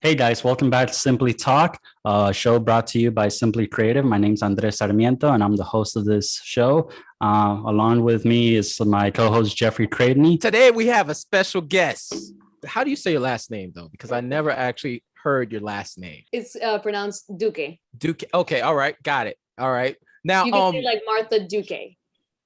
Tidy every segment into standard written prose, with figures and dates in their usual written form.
Hey guys, welcome back to Simply Talk, a show brought to you by Simply Creative. My name's Andres Sarmiento, and I'm the host of this show. Along with me is my co-host Jeffrey Creightney. Today we have a special guest. How do you say your last name though? Because I never actually heard your last name. It's pronounced Duque. Duque. Okay, all right, got it. All right. Now, You can say like Martha Duque.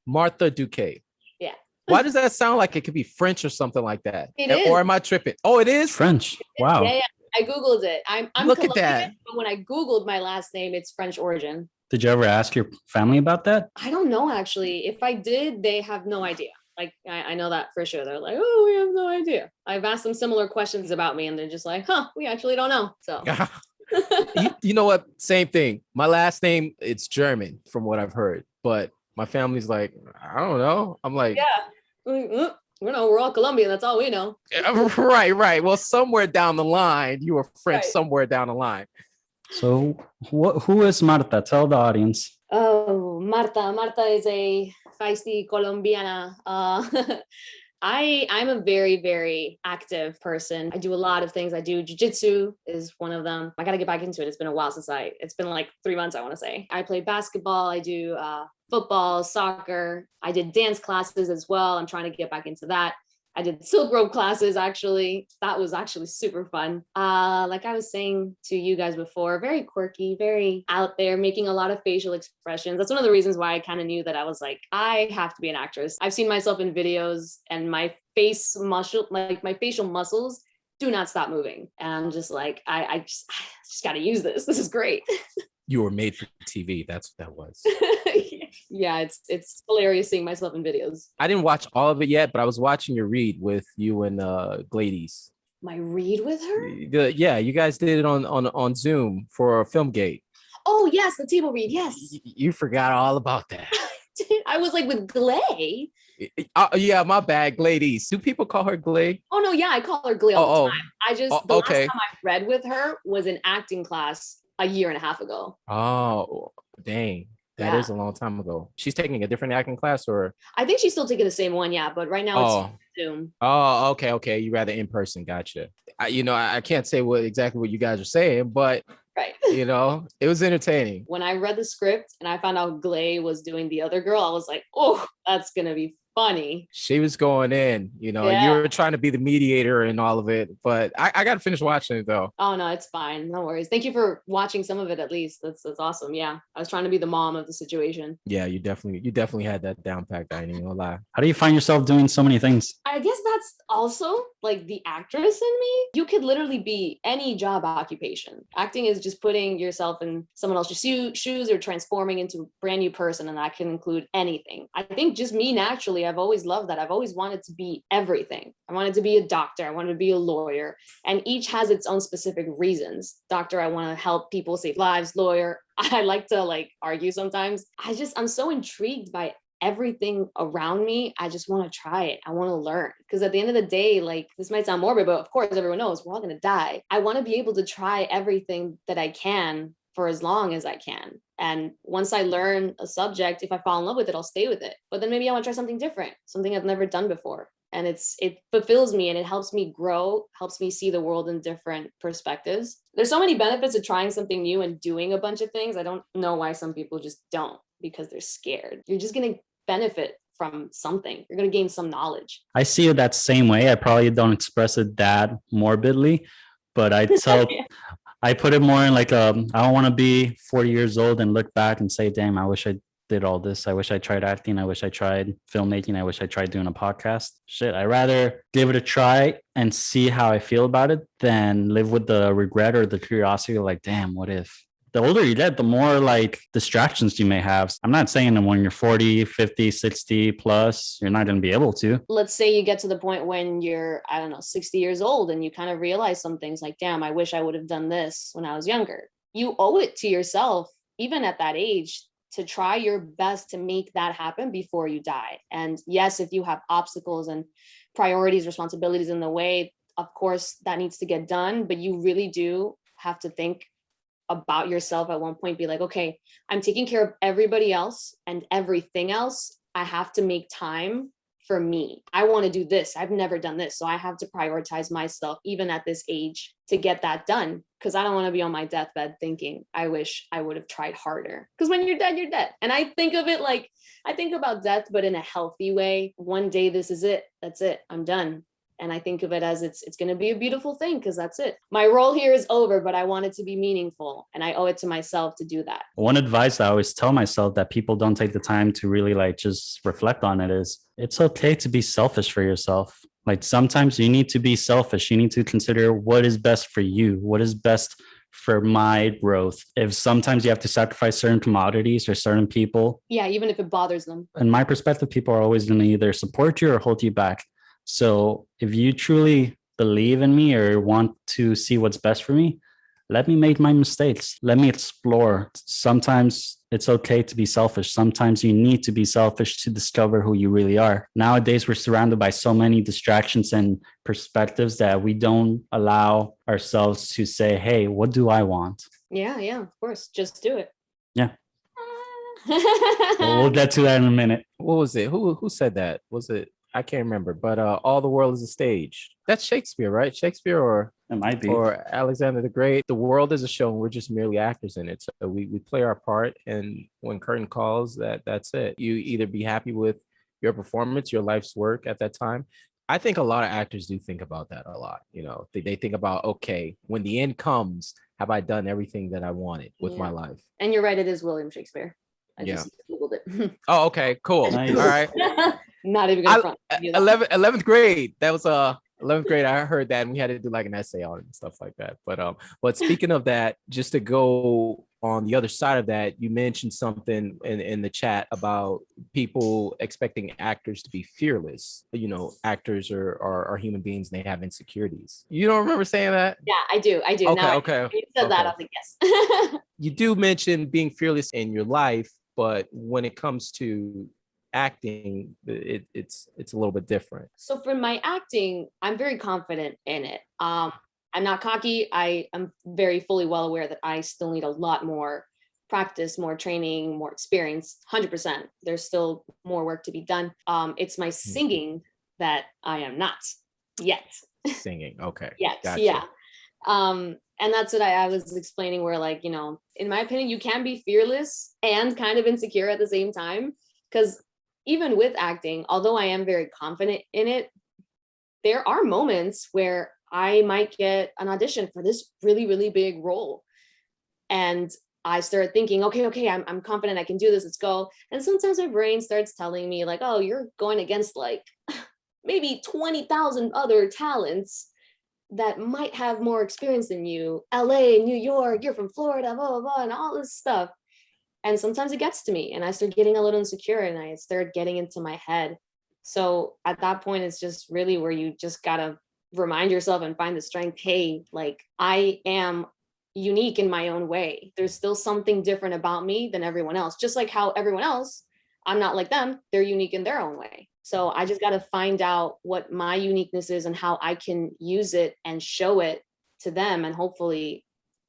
Martha Duque. Yeah. Why does that sound like it could be French or something like that? It is. Or am I tripping? Oh, it is French. Wow. Yeah. I Googled it. I'm Look Colombian, at that. but when I Googled my last name, it's French origin. Did you ever ask your family about that? I don't know, actually. If I did, they have no idea. Like, I know that for sure. They're like, oh, we have no idea. I've asked them similar questions about me, and they're just like, we actually don't know. So, you know what? Same thing. My last name, it's German from what I've heard, but my family's like, I don't know. I'm like, yeah. We're all Colombian. That's all we know. Right. Well, somewhere down the line, you were French. Right. Somewhere down the line. So, who is Martha? Tell the audience. Oh, Martha. Martha is a feisty Colombiana. I'm a very, very active person. I do a lot of things. I do jiu-jitsu is one of them. I got to get back into it. It's been a while since it's been like 3 months, I want to say. I play basketball. I do football, soccer. I did dance classes as well. I'm trying to get back into that. I did silk rope classes, actually. That was actually super fun. Like I was saying to you guys before, very quirky, very out there, making a lot of facial expressions. That's one of the reasons why I kind of knew that I was like, I have to be an actress. I've seen myself in videos and my face muscle, like my facial muscles do not stop moving. And I'm just like, I just got to use this. This is great. You were made for TV. That's what that was. Yeah, it's hilarious seeing myself in videos. I didn't watch all of it yet, but I was watching your read with you and Glades. My read with her? Yeah, you guys did it on Zoom for Filmgate. Oh yes, the table read. Yes. You forgot all about that. I was like with Glay. Yeah, my bad. Glades. Do people call her Glay? Oh no, yeah, I call her Glay all the time. I just the last time I read with her was in acting class a year and a half ago. Oh, dang. That is a long time ago. She's taking a different acting class, or I think she's still taking the same one, yeah. But right now it's Zoom. Oh, okay. You rather in person. Gotcha. I can't say exactly what you guys are saying, but right. It was entertaining. When I read the script and I found out Glay was doing the other girl, I was like, oh, that's gonna be funny. She was going in, you were trying to be the mediator and all of it, but I got to finish watching it though. Oh no, it's fine. No worries. Thank you for watching some of it at least. That's awesome. Yeah. I was trying to be the mom of the situation. Yeah, you definitely had that down packed. I ain't even gonna lie. How do you find yourself doing so many things? I guess that's also like the actress in me. You could literally be any job occupation. Acting is just putting yourself in someone else's shoes or transforming into a brand new person. And that can include anything. I think just me naturally, I've always loved that. I've always wanted to be everything. I wanted to be a doctor. I wanted to be a lawyer. And each has its own specific reasons. Doctor, I want to help people save lives. Lawyer, I like to argue sometimes. I'm so intrigued by everything around me. I just want to try it. I want to learn. Because at the end of the day, this might sound morbid, but of course everyone knows we're all going to die. I want to be able to try everything that I can for as long as I can. And once I learn a subject, if I fall in love with it, I'll stay with it. But then maybe I want to try something different, something I've never done before. And it fulfills me and it helps me grow, helps me see the world in different perspectives. There's so many benefits of trying something new and doing a bunch of things. I don't know why some people just don't, because they're scared. You're just going to benefit from something. You're going to gain some knowledge. I see it that same way. I probably don't express it that morbidly, but I tell... yeah. I put it more in I don't want to be 40 years old and look back and say, damn, I wish I did all this. I wish I tried acting. I wish I tried filmmaking. I wish I tried doing a podcast. Shit, I'd rather give it a try and see how I feel about it than live with the regret or the curiosity of damn, what if? The older you get, the more distractions you may have. I'm not saying that when you're 40, 50, 60 plus, you're not going to be able to. Let's say you get to the point when you're, 60 years old and you kind of realize some things damn, I wish I would have done this when I was younger. You owe it to yourself, even at that age, to try your best to make that happen before you die. And yes, if you have obstacles and priorities, responsibilities in the way, of course, that needs to get done. But you really do have to think about yourself at one point, be like, okay, I'm taking care of everybody else and everything else. I have to make time for me. I want to do this. I've never done this. So I have to prioritize myself, even at this age, to get that done. Because I don't want to be on my deathbed thinking, I wish I would have tried harder. Because when you're dead, you're dead. And I think of it like, I think about death, but in a healthy way. One day, this is it. That's it. I'm done. And I think of it as it's going to be a beautiful thing because that's it. My role here is over, but I want it to be meaningful. And I owe it to myself to do that. One advice I always tell myself that people don't take the time to really like just reflect on it is it's okay to be selfish for yourself. Like sometimes you need to be selfish. You need to consider what is best for you, what is best for my growth. If sometimes you have to sacrifice certain commodities or certain people. Yeah, even if it bothers them. In my perspective, people are always going to either support you or hold you back. So if you truly believe in me or want to see what's best for me, let me make my mistakes. Let me explore. Sometimes it's okay to be selfish. Sometimes you need to be selfish to discover who you really are. Nowadays, we're surrounded by so many distractions and perspectives that we don't allow ourselves to say, hey, what do I want? Yeah, of course. Just do it. Yeah. We'll get to that in a minute. What was it? Who said that? Was it? I can't remember, but all the world is a stage. That's Shakespeare, right? Shakespeare or it might be. Or Alexander the Great. The world is a show and we're just merely actors in it. So we play our part, and when curtain calls, that's it. You either be happy with your performance, your life's work at that time. I think a lot of actors do think about that a lot. You know, they think about, okay, when the end comes, have I done everything that I wanted with my life? And you're right, it is William Shakespeare. I just Googled it. Oh, okay, cool. Nice. All right. Not even gonna front. 11th grade. That was 11th grade. I heard that, and we had to do like an essay on it and stuff like that. But speaking of that, just to go on the other side of that, you mentioned something in the chat about people expecting actors to be fearless. You know, actors are human beings and they have insecurities. You don't remember saying that? Yeah, I do. Okay. You said that, I was like, yes. You do mention being fearless in your life, but when it comes to acting, it's a little bit different. So for my acting, I'm very confident in it. I'm not cocky. I am very fully well aware that I still need a lot more practice, more training, more experience. 100%. There's still more work to be done. It's my singing that I am not yet. Singing, okay. Yes, gotcha. Yeah. And that's what I was explaining, where, like, you know, in my opinion, you can be fearless and kind of insecure at the same time. Because even with acting, although I am very confident in it, there are moments where I might get an audition for this really, really big role. And I start thinking, okay, I'm confident I can do this. Let's go. And sometimes my brain starts telling me like, oh, you're going against like maybe 20,000 other talents that might have more experience than you. LA, New York, you're from Florida, blah, blah, blah, and all this stuff. And sometimes it gets to me and I start getting a little insecure and I start getting into my head. So at that point, it's just really where you just gotta remind yourself and find the strength. Hey, like, I am unique in my own way. There's still something different about me than everyone else. Just like how everyone else, I'm not like them. They're unique in their own way. So I just gotta find out what my uniqueness is and how I can use it and show it to them. And hopefully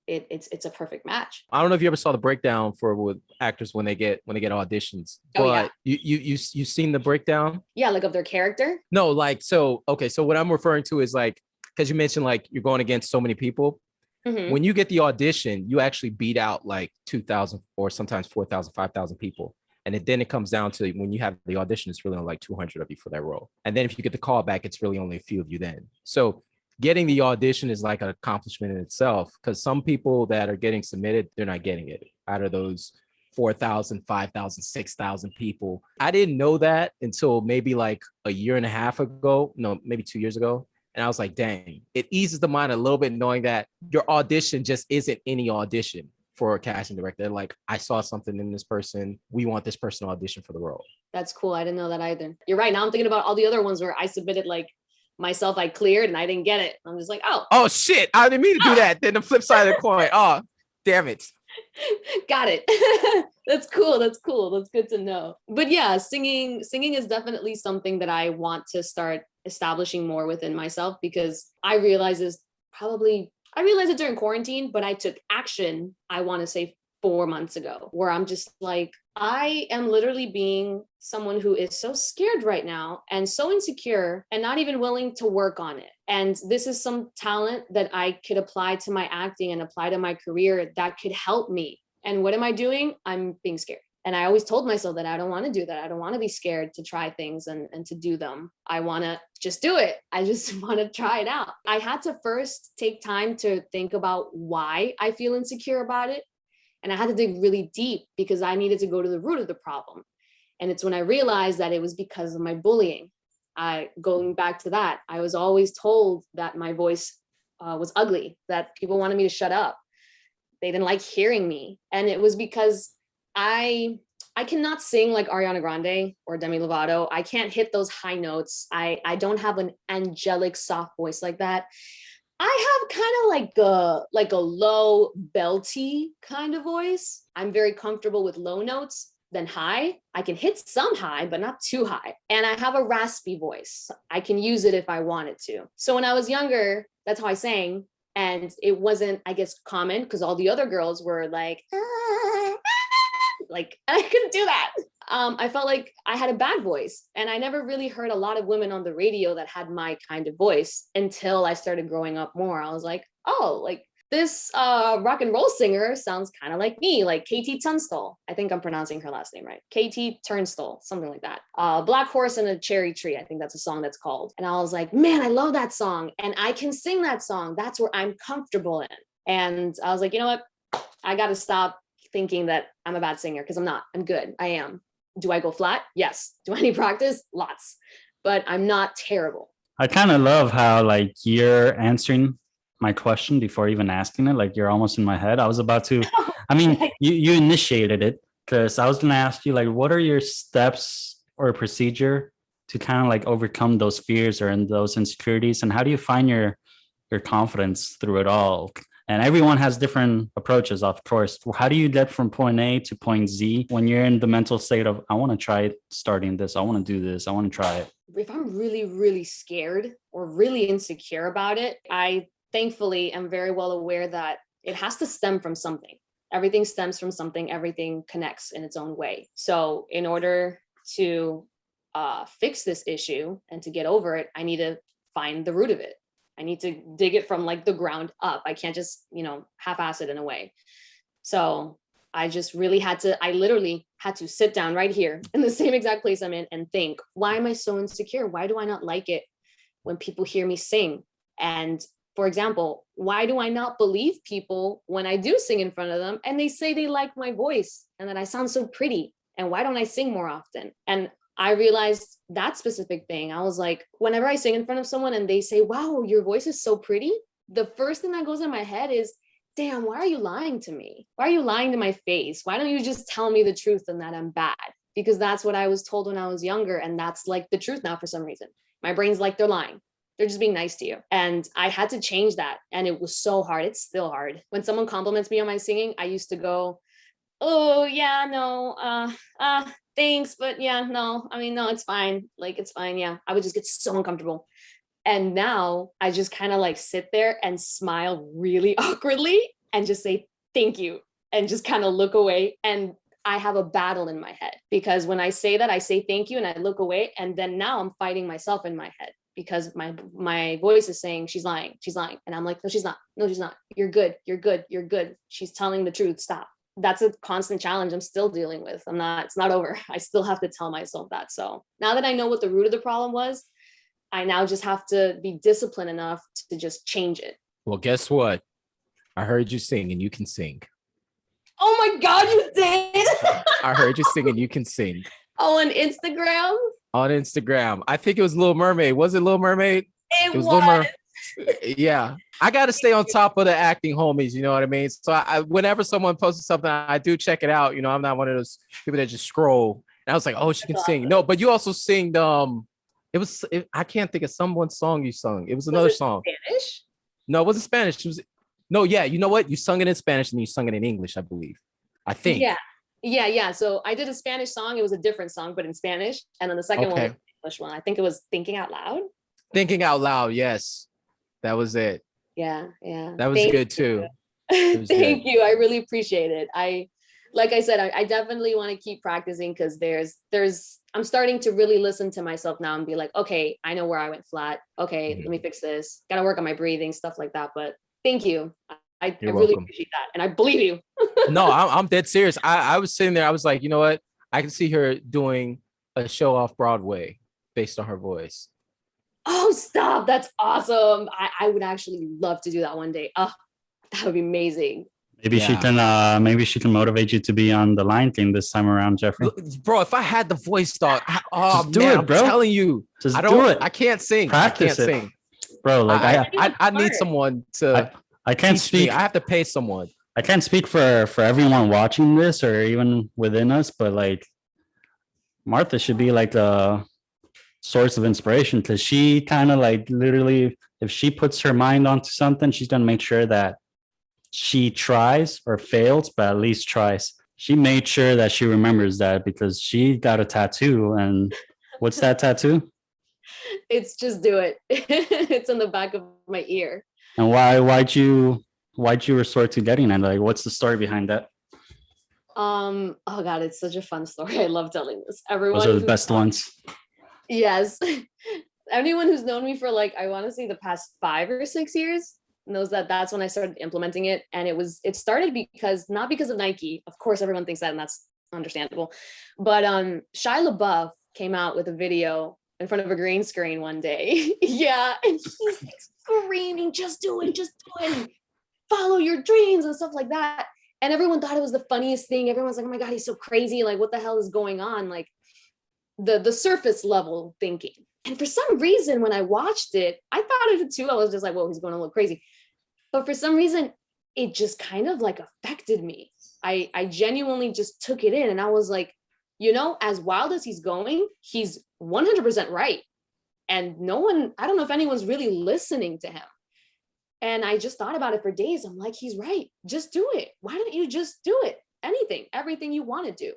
it's a perfect match. I don't know if you ever saw the breakdown for with actors when they get auditions. But you seen the breakdown? Yeah, like of their character? No, like, so okay, so what I'm referring to is like, because you mentioned like you're going against so many people. Mm-hmm. When you get the audition, you actually beat out like 2,000 or sometimes 4,000, 5,000 people. And then it comes down to when you have the audition, it's really only like 200 of you for that role. And then if you get the call back, it's really only a few of you then. So getting the audition is like an accomplishment in itself, because some people that are getting submitted, they're not getting it out of those 4,000, 5,000, 6,000 people. I didn't know that until maybe like a year and a half ago. No, maybe 2 years ago. And I was like, dang, it eases the mind a little bit knowing that your audition just isn't any audition for a casting director. They're like, I saw something in this person. We want this person to audition for the role. That's cool. I didn't know that either. You're right. Now I'm thinking about all the other ones where I submitted like myself, I cleared and I didn't get it. I'm just like, oh shit, I didn't mean to do that. Then the flip side of the coin. Oh, damn it. Got it. That's cool. That's good to know. But yeah, singing is definitely something that I want to start establishing more within myself, because I realized it during quarantine, but I took action, I want to say 4 months ago, where I'm just like, I am literally being someone who is so scared right now and so insecure and not even willing to work on it. And this is some talent that I could apply to my acting and apply to my career that could help me. And what am I doing? I'm being scared. And I always told myself that I don't want to do that. I don't want to be scared to try things and to do them. I want to just do it. I just want to try it out. I had to first take time to think about why I feel insecure about it. And I had to dig really deep because I needed to go to the root of the problem. And it's when I realized that it was because of my bullying. Going back to that, I was always told that my voice was ugly, that people wanted me to shut up. They didn't like hearing me. And it was because I cannot sing like Ariana Grande or Demi Lovato. I can't hit those high notes. I don't have an angelic soft voice like that. I have kind of like a low belty kind of voice. I'm very comfortable with low notes than high. I can hit some high, but not too high. And I have a raspy voice. I can use it if I wanted to. So when I was younger, that's how I sang. And it wasn't, I guess, common because all the other girls were like I couldn't do that. I felt like I had a bad voice, and I never really heard a lot of women on the radio that had my kind of voice until I started growing up more. I was like, oh, like this rock and roll singer sounds kind of like me, like KT Tunstall. I think I'm pronouncing her last name right. KT Turnstall, something like that. Black Horse and a Cherry Tree. I think that's a song that's called. And I was like, man, I love that song. And I can sing that song. That's where I'm comfortable in. And I was like, you know what? I got to stop thinking that I'm a bad singer because I'm not. I'm good. I am. Do I go flat? Yes. Do I need practice? Lots. But I'm not terrible. I kind of love how like you're answering my question before even asking it. Like you're almost in my head. I was about to, I mean, you initiated it because I was going to ask you like, what are your steps or procedure to kind of like overcome those fears or those insecurities? And how do you find your confidence through it all? And everyone has different approaches, of course. How do you get from point A to point Z when you're in the mental state of, I want to try starting this, I want to do this, I want to try it? If I'm really, really scared or really insecure about it, I thankfully am very well aware that it has to stem from something. Everything stems from something, everything connects in its own way. So in order to fix this issue and to get over it, I need to find the root of it. I need to dig it from like the ground up. I can't just, half-ass it in a way. So I literally had to sit down right here in the same exact place I'm in and think, why am I so insecure? Why do I not like it when people hear me sing? And for example, why do I not believe people when I do sing in front of them and they say they like my voice and that I sound so pretty? And why don't I sing more often? And I realized that specific thing. I was like, whenever I sing in front of someone and they say, wow, your voice is so pretty, the first thing that goes in my head is, damn, why are you lying to me? Why are you lying to my face? Why don't you just tell me the truth and that I'm bad? Because that's what I was told when I was younger. And that's like the truth now for some reason. My brain's like, they're lying. They're just being nice to you. And I had to change that. And it was so hard. It's still hard. When someone compliments me on my singing, I used to go, oh yeah, no, thanks, but yeah, no, I mean, no, it's fine. Like, it's fine. Yeah. I would just get so uncomfortable. And now I just kind of like sit there and smile really awkwardly and just say, thank you. And just kind of look away. And I have a battle in my head because when I say that, I say thank you and I look away. And then now I'm fighting myself in my head because my voice is saying she's lying. She's lying. And I'm like, no, she's not. No, she's not. You're good. You're good. You're good. She's telling the truth. Stop. That's a constant challenge I'm still dealing with. It's not over. I still have to tell myself that. So now that I know what the root of the problem was, I now just have to be disciplined enough to just change it. Well, guess what? I heard you sing and you can sing. Oh my God, you did? I heard you sing and you can sing. Oh, on Instagram? On Instagram. I think it was Little Mermaid. Was it Little Mermaid? It was. Little Mermaid. Yeah. I got to stay on top of the acting homies. You know what I mean? So whenever someone posts something, I do check it out. I'm not one of those people that just scroll. And I was like, oh, she can sing. No, but you also sing I can't think of someone's song you sung. It was another song. Spanish? No, it wasn't Spanish. Yeah, you know what? You sung it in Spanish and you sung it in English, I believe. I think. Yeah. So I did a Spanish song. It was a different song, but in Spanish. And then the second one was the English one. I think it was Thinking Out Loud. Thinking Out Loud, yes. That was it. Yeah. That was good too. Thank you. I really appreciate it. like I said, I definitely want to keep practicing because I'm starting to really listen to myself now and be like, okay, I know where I went flat. Okay, let me fix this. Got to work on my breathing, stuff like that. But thank you. I really welcome. appreciate that. And I believe you. No, I'm dead serious. I was sitting there. I was like, you know what? I can see her doing a show off Broadway based on her voice. Oh, stop. That's awesome. I would actually love to do that one day. Oh, that would be amazing. Maybe she can motivate you to be on the Lion King this time around, Jeffrey. Bro, if I had the voice, dog, Just do it, bro. I'm telling you, Just do it. I can't sing. Practice I can't it. sing. Bro, like I need someone to I can't speak. I have to pay someone. I can't speak for everyone watching this or even within us, but like Martha should be like a source of inspiration because she kind of like literally, if she puts her mind onto something, she's gonna make sure that she tries or fails, but at least tries. She made sure that she remembers that because she got a tattoo. And what's that tattoo? It's just do it. It's on the back of my ear. And why'd you resort to getting it? Like, what's the story behind that? Oh God, it's such a fun story. I love telling this. Everyone, those are the best ones. Yes. Anyone who's known me for like, I want to say the past 5 or 6 years knows that that's when I started implementing it. And it started not because of Nike. Of course, everyone thinks that, and that's understandable. But Shia LaBeouf came out with a video in front of a green screen one day. Yeah. And he's like screaming, just do it. Follow your dreams and stuff like that. And everyone thought it was the funniest thing. Everyone's like, oh my God, he's so crazy. Like, what the hell is going on? Like the surface level thinking. And for some reason, when I watched it, I thought of it too. I was just like, whoa, he's going a little crazy. But for some reason, it just kind of like affected me. I genuinely just took it in. And I was like, as wild as he's going, he's 100% right. And I don't know if anyone's really listening to him. And I just thought about it for days. I'm like, he's right. Just do it. Why don't you just do it? Everything you want to do.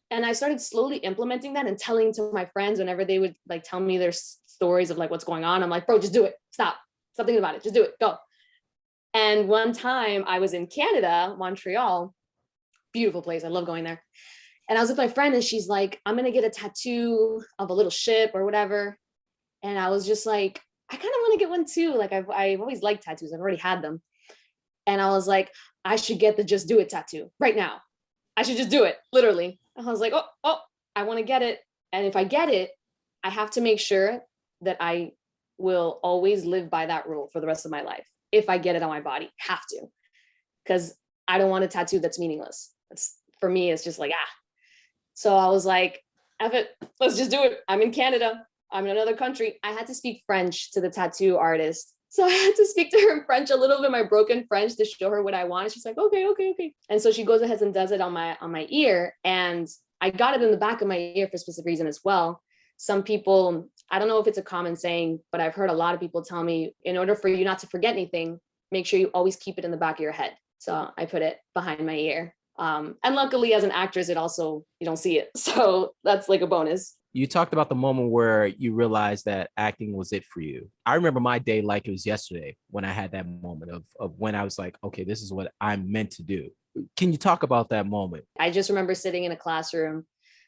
And I started slowly implementing that and telling to my friends whenever they would like tell me their stories of like what's going on. I'm like, bro, just do it. Stop thinking about it. Just do it. Go. And one time I was in Canada, Montreal, beautiful place. I love going there. And I was with my friend and she's like, I'm going to get a tattoo of a little ship or whatever. And I was just like, I kind of want to get one too. Like I've always liked tattoos. I've already had them. And I was like, I should get the just do it tattoo right now. I should just do it, literally. And I was like, oh, I want to get it. And if I get it, I have to make sure that I will always live by that rule for the rest of my life. If I get it on my body, have to. Because I don't want a tattoo that's meaningless. For me, it's just like, So I was like, F it, let's just do it. I'm in Canada. I'm in another country. I had to speak French to the tattoo artist. So I had to speak to her in French, a little bit, my broken French, to show her what I wanted. She's like, okay. And so she goes ahead and does it on my ear. And I got it in the back of my ear for a specific reason as well. Some people, I don't know if it's a common saying, but I've heard a lot of people tell me, in order for you not to forget anything, make sure you always keep it in the back of your head. So I put it behind my ear. And luckily as an actress, you don't see it. So that's like a bonus. You talked about the moment where you realized that acting was it for you. I remember my day like it was yesterday when I had that moment of when I was like, okay, this is what I'm meant to do. Can you talk about that moment? I just remember sitting in a classroom.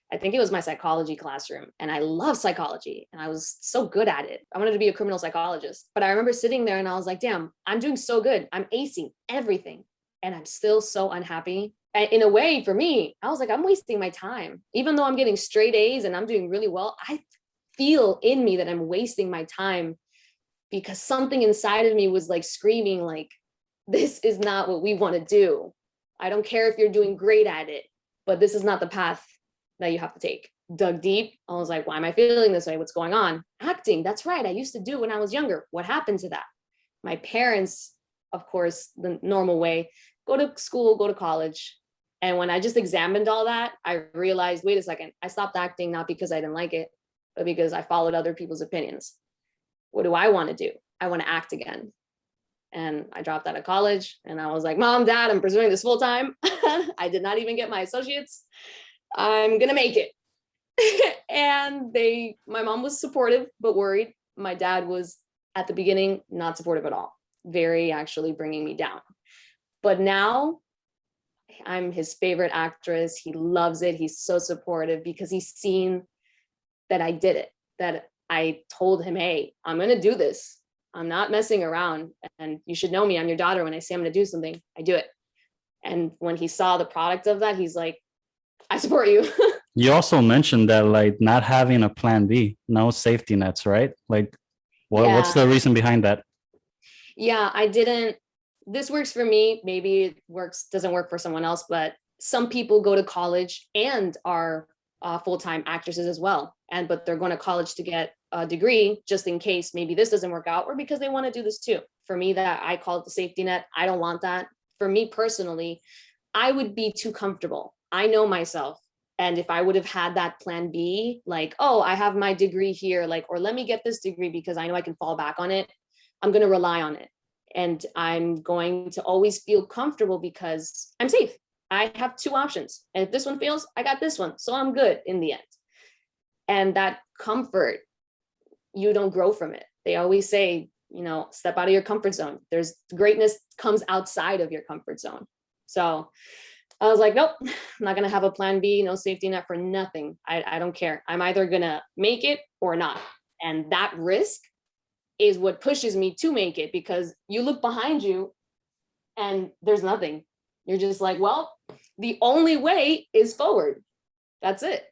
I think it was my psychology classroom, and I love psychology and I was so good at it. I wanted to be a criminal psychologist, but I remember sitting there and I was like, damn, I'm doing so good. I'm acing everything and I'm still so unhappy. In a way, for me, I was like, I'm wasting my time. Even though I'm getting straight A's and I'm doing really well, I feel in me that I'm wasting my time because something inside of me was like screaming, like, this is not what we want to do. I don't care if you're doing great at it, but this is not the path that you have to take. Dug deep. I was like, why am I feeling this way? What's going on? Acting. That's right. I used to do when I was younger. What happened to that? My parents, of course, the normal way, go to school, go to college. And when I just examined all that, I realized, wait a second, I stopped acting not because I didn't like it, but because I followed other people's opinions. What do I want to do? I want to act again. And I dropped out of college and I was like, Mom, Dad, I'm pursuing this full time. I did not even get my associates. I'm going to make it. And my mom was supportive, but worried. My dad was at the beginning, not supportive at all. Very actually bringing me down. But now I'm his favorite actress. He loves it. He's so supportive because he's seen that I did it, that I told him, hey, I'm going to do this. I'm not messing around. And you should know me. I'm your daughter. When I say I'm going to do something, I do it. And when he saw the product of that, he's like, I support you. You also mentioned that like not having a plan B, no safety nets, right? Like what's the reason behind that? Yeah, I didn't. This works for me. Maybe it doesn't work for someone else, but some people go to college and are full-time actresses as well. But they're going to college to get a degree just in case maybe this doesn't work out, or because they want to do this too. For me, that I call it the safety net. I don't want that. For me personally, I would be too comfortable. I know myself. And if I would have had that plan B, like, oh, I have my degree here, like, or let me get this degree because I know I can fall back on it, I'm going to rely on it. And I'm going to always feel comfortable because I'm safe. I have two options. And if this one fails, I got this one. So I'm good in the end. And that comfort, you don't grow from it. They always say, step out of your comfort zone. There's greatness comes outside of your comfort zone. So I was like, nope, I'm not going to have a plan B, no safety net for nothing. I don't care. I'm either going to make it or not. And that risk is what pushes me to make it, because you look behind you and there's nothing. You're just like, well, the only way is forward. That's it.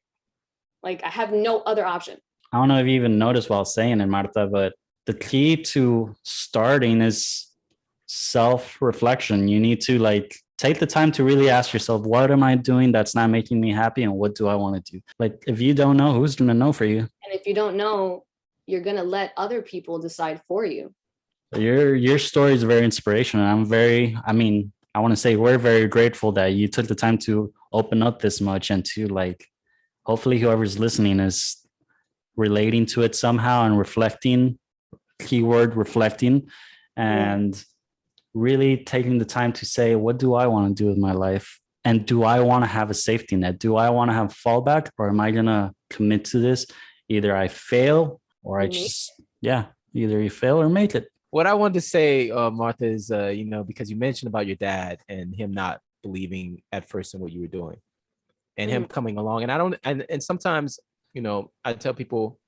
Like, I have no other option. I don't know if you even noticed while saying it, Martha, but the key to starting is self-reflection. You need to like take the time to really ask yourself, what am I doing that's not making me happy? And what do I want to do? Like, if you don't know, who's going to know for you? And if you don't know, you're going to let other people decide for you. Your story is very inspirational. I want to say we're very grateful that you took the time to open up this much, and to like, hopefully whoever's listening is relating to it somehow and reflecting, keyword reflecting, and really taking the time to say, what do I want to do with my life? And do I want to have a safety net? Do I want to have fallback, or am I going to commit to this? Either I fail or either you fail or make it. What I wanted to say, Martha, is, because you mentioned about your dad and him not believing at first in what you were doing, and him coming along. And sometimes, I tell people,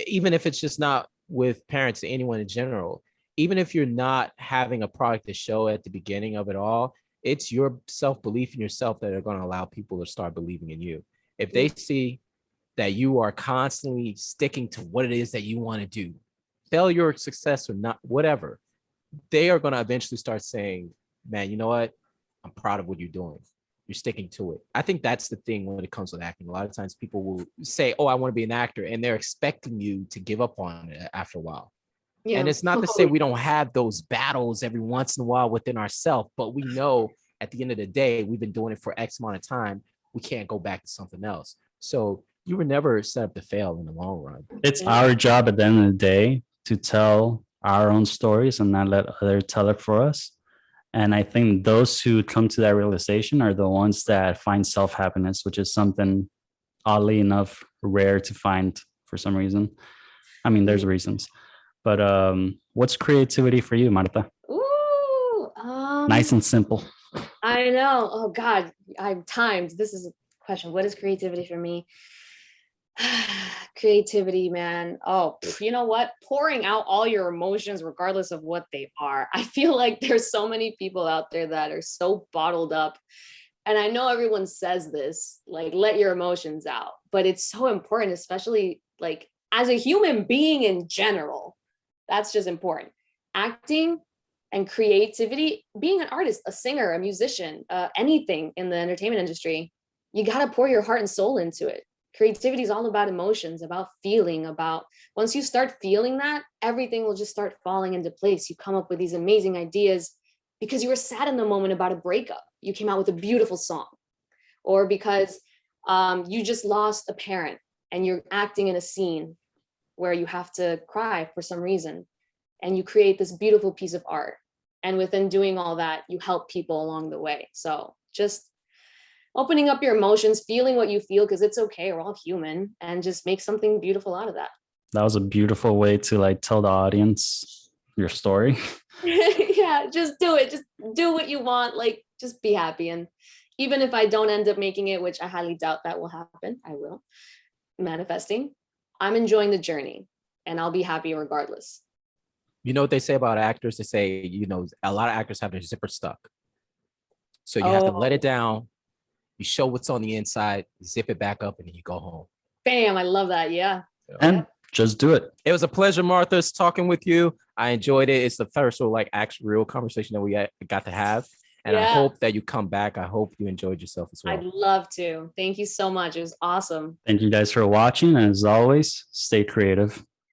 even if it's just not with parents, anyone in general, even if you're not having a product to show at the beginning of it all, it's your self-belief in yourself that are going to allow people to start believing in you. If they see that you are constantly sticking to what it is that you want to do, failure or success or not, whatever, they are going to eventually start saying, man, you know what? I'm proud of what you're doing. You're sticking to it. I think that's the thing when it comes with acting. A lot of times people will say, oh, I want to be an actor, and they're expecting you to give up on it after a while. Yeah. And it's not to say we don't have those battles every once in a while within ourselves, but we know at the end of the day, we've been doing it for X amount of time. We can't go back to something else. So you were never set up to fail in the long run. It's our job at the end of the day to tell our own stories and not let others tell it for us. And I think those who come to that realization are the ones that find self-happiness, which is something oddly enough rare to find for some reason. I mean, there's reasons. But what's creativity for you, Martha? Ooh, nice and simple. I know. Oh God, I'm timed. This is a question. What is creativity for me? Creativity, man. Oh, you know what? Pouring out all your emotions, regardless of what they are. I feel like there's so many people out there that are so bottled up. And I know everyone says this, like, let your emotions out. But it's so important, especially like as a human being in general. That's just important. Acting and creativity, being an artist, a singer, a musician, anything in the entertainment industry, you got to pour your heart and soul into it. Creativity is all about emotions, about feeling, about once you start feeling that, everything will just start falling into place. You come up with these amazing ideas because you were sad in the moment about a breakup. You came out with a beautiful song, or because you just lost a parent and you're acting in a scene where you have to cry for some reason, and you create this beautiful piece of art. And within doing all that, you help people along the way. So just opening up your emotions, feeling what you feel, because it's okay, we're all human, and just make something beautiful out of that. That was a beautiful way to like tell the audience your story. Yeah, just do it. Just do what you want. Like, just be happy. And even if I don't end up making it, which I highly doubt that will happen, I will, manifesting, I'm enjoying the journey and I'll be happy regardless. You know what they say about actors? They say, you know, a lot of actors have their zipper stuck. So you have to let it down. You show what's on the inside, zip it back up, and then you go home. Bam, I love that. Yeah. And just do it. It was a pleasure, Martha, talking with you. I enjoyed it. It's the first like actual real conversation that we got to have. And I hope that you come back. I hope you enjoyed yourself as well. I'd love to. Thank you so much. It was awesome. Thank you guys for watching. And as always, stay creative.